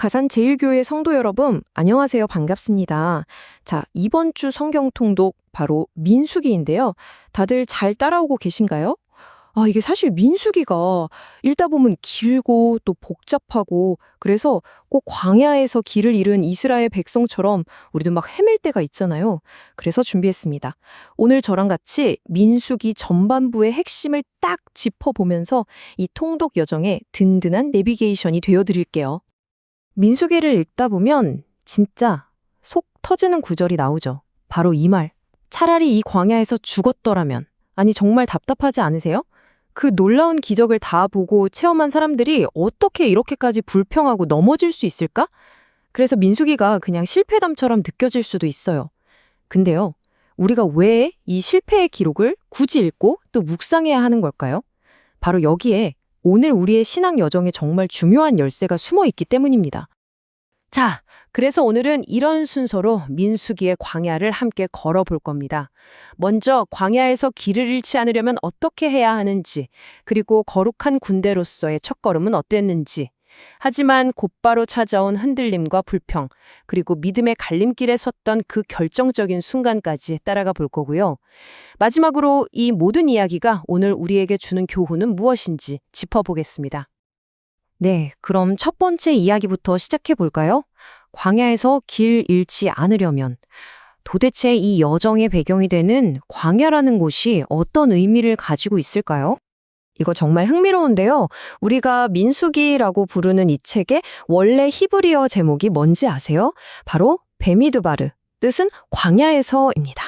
가산제일교회 성도 여러분, 안녕하세요. 반갑습니다. 자, 이번 주 성경 통독 바로 민수기인데요. 다들 잘 따라오고 계신가요? 이게 사실 민수기가 읽다 보면 길고 또 복잡하고 그래서 꼭 광야에서 길을 잃은 이스라엘 백성처럼 우리도 막 헤맬 때가 있잖아요. 그래서 준비했습니다. 오늘 저랑 같이 민수기 전반부의 핵심을 딱 짚어보면서 이 통독 여정에 든든한 내비게이션이 되어드릴게요. 민수기를 읽다 보면 진짜 속 터지는 구절이 나오죠. 바로 이 말. 차라리 이 광야에서 죽었더라면. 아니 정말 답답하지 않으세요? 그 놀라운 기적을 다 보고 체험한 사람들이 어떻게 이렇게까지 불평하고 넘어질 수 있을까? 그래서 민수기가 그냥 실패담처럼 느껴질 수도 있어요. 근데요, 우리가 왜 이 실패의 기록을 굳이 읽고 또 묵상해야 하는 걸까요? 바로 여기에 오늘 우리의 신앙 여정에 정말 중요한 열쇠가 숨어 있기 때문입니다. 자, 그래서 오늘은 이런 순서로 민수기의 광야를 함께 걸어볼 겁니다. 먼저 광야에서 길을 잃지 않으려면 어떻게 해야 하는지, 그리고 거룩한 군대로서의 첫걸음은 어땠는지, 하지만 곧바로 찾아온 흔들림과 불평, 그리고 믿음의 갈림길에 섰던 그 결정적인 순간까지 따라가 볼 거고요. 마지막으로 이 모든 이야기가 오늘 우리에게 주는 교훈은 무엇인지 짚어보겠습니다. 네, 그럼 첫 번째 이야기부터 시작해 볼까요? 광야에서 길 잃지 않으려면 도대체 이 여정의 배경이 되는 광야라는 곳이 어떤 의미를 가지고 있을까요? 이거 정말 흥미로운데요. 우리가 민수기라고 부르는 이 책의 원래 히브리어 제목이 뭔지 아세요? 바로 베미드바르, 뜻은 광야에서입니다.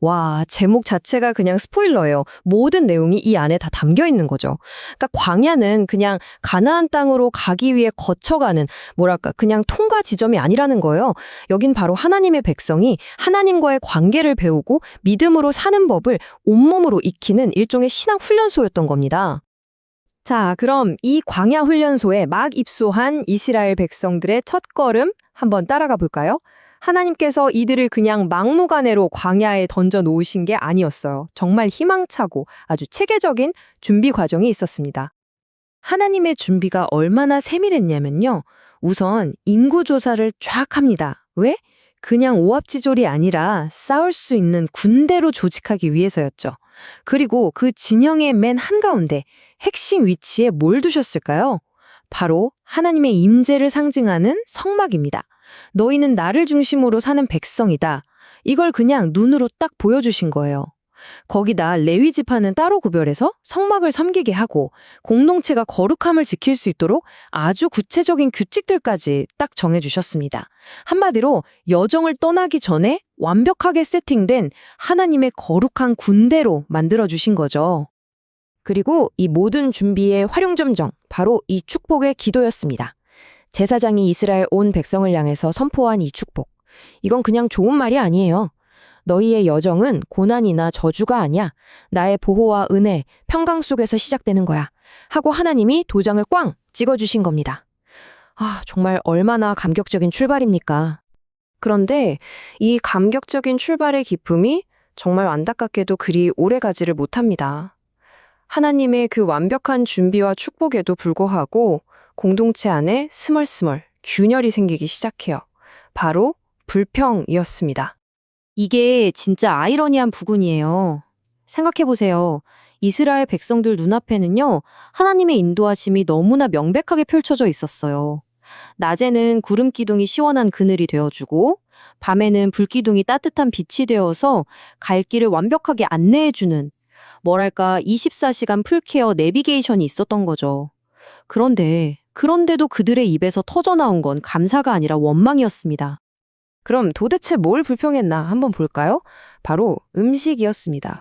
와, 제목 자체가 그냥 스포일러예요. 모든 내용이 이 안에 다 담겨 있는 거죠. 그러니까 광야는 그냥 가나안 땅으로 가기 위해 거쳐가는 그냥 통과 지점이 아니라는 거예요. 여긴 바로 하나님의 백성이 하나님과의 관계를 배우고 믿음으로 사는 법을 온몸으로 익히는 일종의 신앙 훈련소였던 겁니다. 자, 그럼 이 광야 훈련소에 막 입소한 이스라엘 백성들의 첫 걸음 한번 따라가 볼까요? 하나님께서 이들을 그냥 막무가내로 광야에 던져 놓으신 게 아니었어요. 정말 희망차고 아주 체계적인 준비 과정이 있었습니다. 하나님의 준비가 얼마나 세밀했냐면요. 우선 인구조사를 쫙 합니다. 왜? 그냥 오합지졸이 아니라 싸울 수 있는 군대로 조직하기 위해서였죠. 그리고 그 진영의 맨 한가운데 핵심 위치에 뭘 두셨을까요? 바로 하나님의 임재를 상징하는 성막입니다. 너희는 나를 중심으로 사는 백성이다. 이걸 그냥 눈으로 딱 보여주신 거예요. 거기다 레위 지파는 따로 구별해서 성막을 섬기게 하고 공동체가 거룩함을 지킬 수 있도록 아주 구체적인 규칙들까지 딱 정해주셨습니다. 한마디로 여정을 떠나기 전에 완벽하게 세팅된 하나님의 거룩한 군대로 만들어주신 거죠. 그리고 이 모든 준비의 활용점정, 바로 이 축복의 기도였습니다. 제사장이 이스라엘 온 백성을 향해서 선포한 이 축복. 이건 그냥 좋은 말이 아니에요. 너희의 여정은 고난이나 저주가 아니야. 나의 보호와 은혜, 평강 속에서 시작되는 거야. 하고 하나님이 도장을 꽝 찍어주신 겁니다. 정말 얼마나 감격적인 출발입니까? 그런데 이 감격적인 출발의 기쁨이 정말 안타깝게도 그리 오래 가지를 못합니다. 하나님의 그 완벽한 준비와 축복에도 불구하고 공동체 안에 스멀스멀 균열이 생기기 시작해요. 바로 불평이었습니다. 이게 진짜 아이러니한 부분이에요. 생각해보세요. 이스라엘 백성들 눈앞에는요, 하나님의 인도하심이 너무나 명백하게 펼쳐져 있었어요. 낮에는 구름 기둥이 시원한 그늘이 되어주고, 밤에는 불 기둥이 따뜻한 빛이 되어서 갈 길을 완벽하게 안내해주는 24시간 풀케어 내비게이션이 있었던 거죠. 그런데도 그들의 입에서 터져나온 건 감사가 아니라 원망이었습니다. 그럼 도대체 뭘 불평했나 한번 볼까요? 바로 음식이었습니다.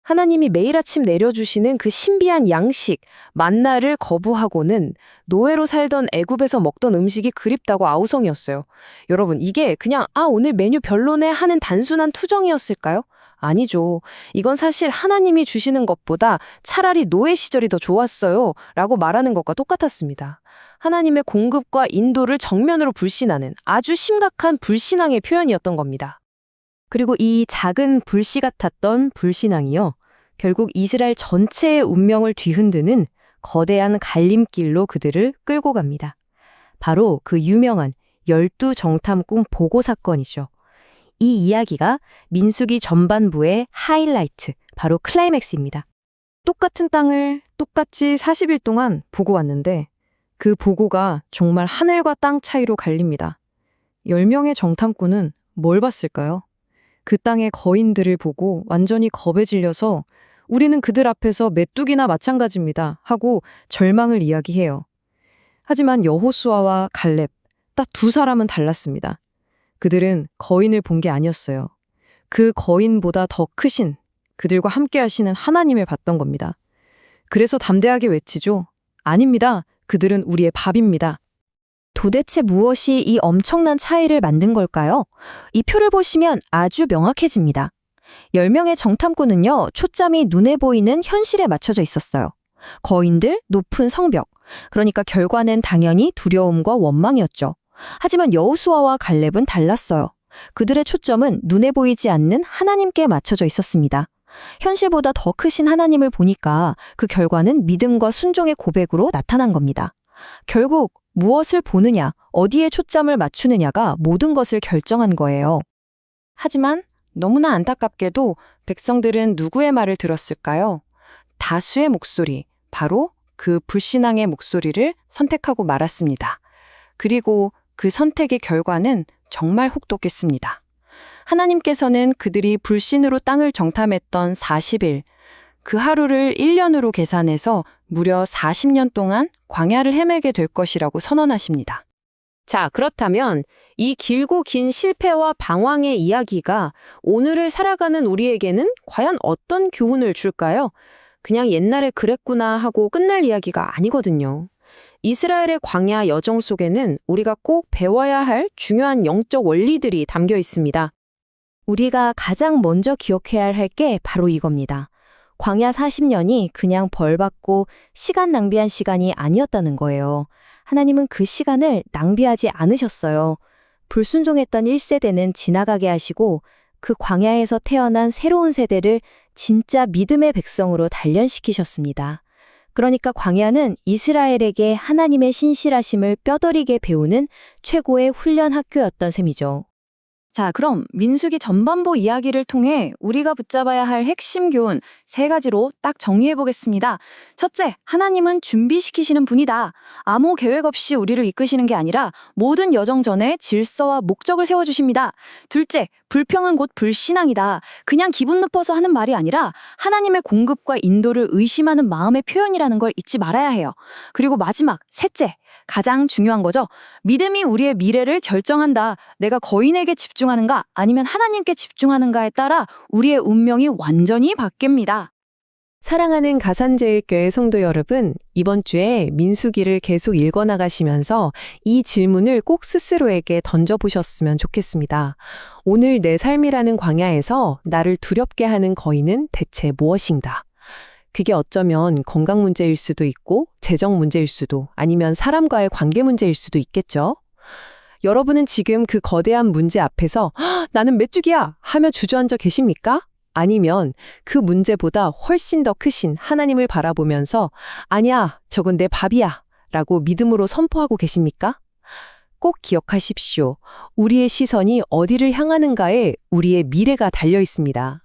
하나님이 매일 아침 내려주시는 그 신비한 양식, 만나를 거부하고는 노예로 살던 애굽에서 먹던 음식이 그립다고 아우성이었어요. 여러분, 이게 그냥 오늘 메뉴 별로네 하는 단순한 투정이었을까요? 아니죠. 이건 사실 하나님이 주시는 것보다 차라리 노예 시절이 더 좋았어요 라고 말하는 것과 똑같았습니다. 하나님의 공급과 인도를 정면으로 불신하는 아주 심각한 불신앙의 표현이었던 겁니다. 그리고 이 작은 불씨 같았던 불신앙이요. 결국 이스라엘 전체의 운명을 뒤흔드는 거대한 갈림길로 그들을 끌고 갑니다. 바로 그 유명한 12정탐꾼 보고 사건이죠. 이 이야기가 민수기 전반부의 하이라이트, 바로 클라이맥스입니다. 똑같은 땅을 똑같이 40일 동안 보고 왔는데 그 보고가 정말 하늘과 땅 차이로 갈립니다. 10명의 정탐꾼은 뭘 봤을까요? 그 땅의 거인들을 보고 완전히 겁에 질려서 우리는 그들 앞에서 메뚜기나 마찬가지입니다 하고 절망을 이야기해요. 하지만 여호수아와 갈렙, 딱 두 사람은 달랐습니다. 그들은 거인을 본 게 아니었어요. 그 거인보다 더 크신, 그들과 함께 하시는 하나님을 봤던 겁니다. 그래서 담대하게 외치죠. 아닙니다. 그들은 우리의 밥입니다. 도대체 무엇이 이 엄청난 차이를 만든 걸까요? 이 표를 보시면 아주 명확해집니다. 10명의 정탐꾼은요, 초점이 눈에 보이는 현실에 맞춰져 있었어요. 거인들, 높은 성벽. 그러니까 결과는 당연히 두려움과 원망이었죠. 하지만 여호수아와 갈렙은 달랐어요. 그들의 초점은 눈에 보이지 않는 하나님께 맞춰져 있었습니다. 현실보다 더 크신 하나님을 보니까 그 결과는 믿음과 순종의 고백으로 나타난 겁니다. 결국 무엇을 보느냐, 어디에 초점을 맞추느냐가 모든 것을 결정한 거예요. 하지만 너무나 안타깝게도 백성들은 누구의 말을 들었을까요? 다수의 목소리, 바로 그 불신앙의 목소리를 선택하고 말았습니다. 그리고 그 선택의 결과는 정말 혹독했습니다. 하나님께서는 그들이 불신으로 땅을 정탐했던 40일, 그 하루를 1년으로 계산해서 무려 40년 동안 광야를 헤매게 될 것이라고 선언하십니다. 자, 그렇다면 이 길고 긴 실패와 방황의 이야기가 오늘을 살아가는 우리에게는 과연 어떤 교훈을 줄까요? 그냥 옛날에 그랬구나 하고 끝날 이야기가 아니거든요. 이스라엘의 광야 여정 속에는 우리가 꼭 배워야 할 중요한 영적 원리들이 담겨 있습니다. 우리가 가장 먼저 기억해야 할 게 바로 이겁니다. 광야 40년이 그냥 벌받고 시간 낭비한 시간이 아니었다는 거예요. 하나님은 그 시간을 낭비하지 않으셨어요. 불순종했던 1세대는 지나가게 하시고 그 광야에서 태어난 새로운 세대를 진짜 믿음의 백성으로 단련시키셨습니다. 그러니까 광야는 이스라엘에게 하나님의 신실하심을 뼈저리게 배우는 최고의 훈련 학교였던 셈이죠. 자, 그럼 민수기 전반부 이야기를 통해 우리가 붙잡아야 할 핵심 교훈 3가지로 딱 정리해 보겠습니다. 첫째, 하나님은 준비시키시는 분이다. 아무 계획 없이 우리를 이끄시는 게 아니라 모든 여정 전에 질서와 목적을 세워주십니다. 둘째, 불평은 곧 불신앙이다. 그냥 기분 나빠서 하는 말이 아니라 하나님의 공급과 인도를 의심하는 마음의 표현이라는 걸 잊지 말아야 해요. 그리고 마지막, 셋째, 가장 중요한 거죠. 믿음이 우리의 미래를 결정한다. 내가 거인에게 집중하는가 아니면 하나님께 집중하는가에 따라 우리의 운명이 완전히 바뀝니다. 사랑하는 가산제일교회 성도 여러분, 이번 주에 민수기를 계속 읽어나가시면서 이 질문을 꼭 스스로에게 던져보셨으면 좋겠습니다. 오늘 내 삶이라는 광야에서 나를 두렵게 하는 거인은 대체 무엇인가? 그게 어쩌면 건강 문제일 수도 있고 재정 문제일 수도 아니면 사람과의 관계 문제일 수도 있겠죠. 여러분은 지금 그 거대한 문제 앞에서 나는 메뚜기야 하며 주저앉아 계십니까? 아니면 그 문제보다 훨씬 더 크신 하나님을 바라보면서 아니야, 저건 내 밥이야 라고 믿음으로 선포하고 계십니까? 꼭 기억하십시오. 우리의 시선이 어디를 향하는가에 우리의 미래가 달려 있습니다.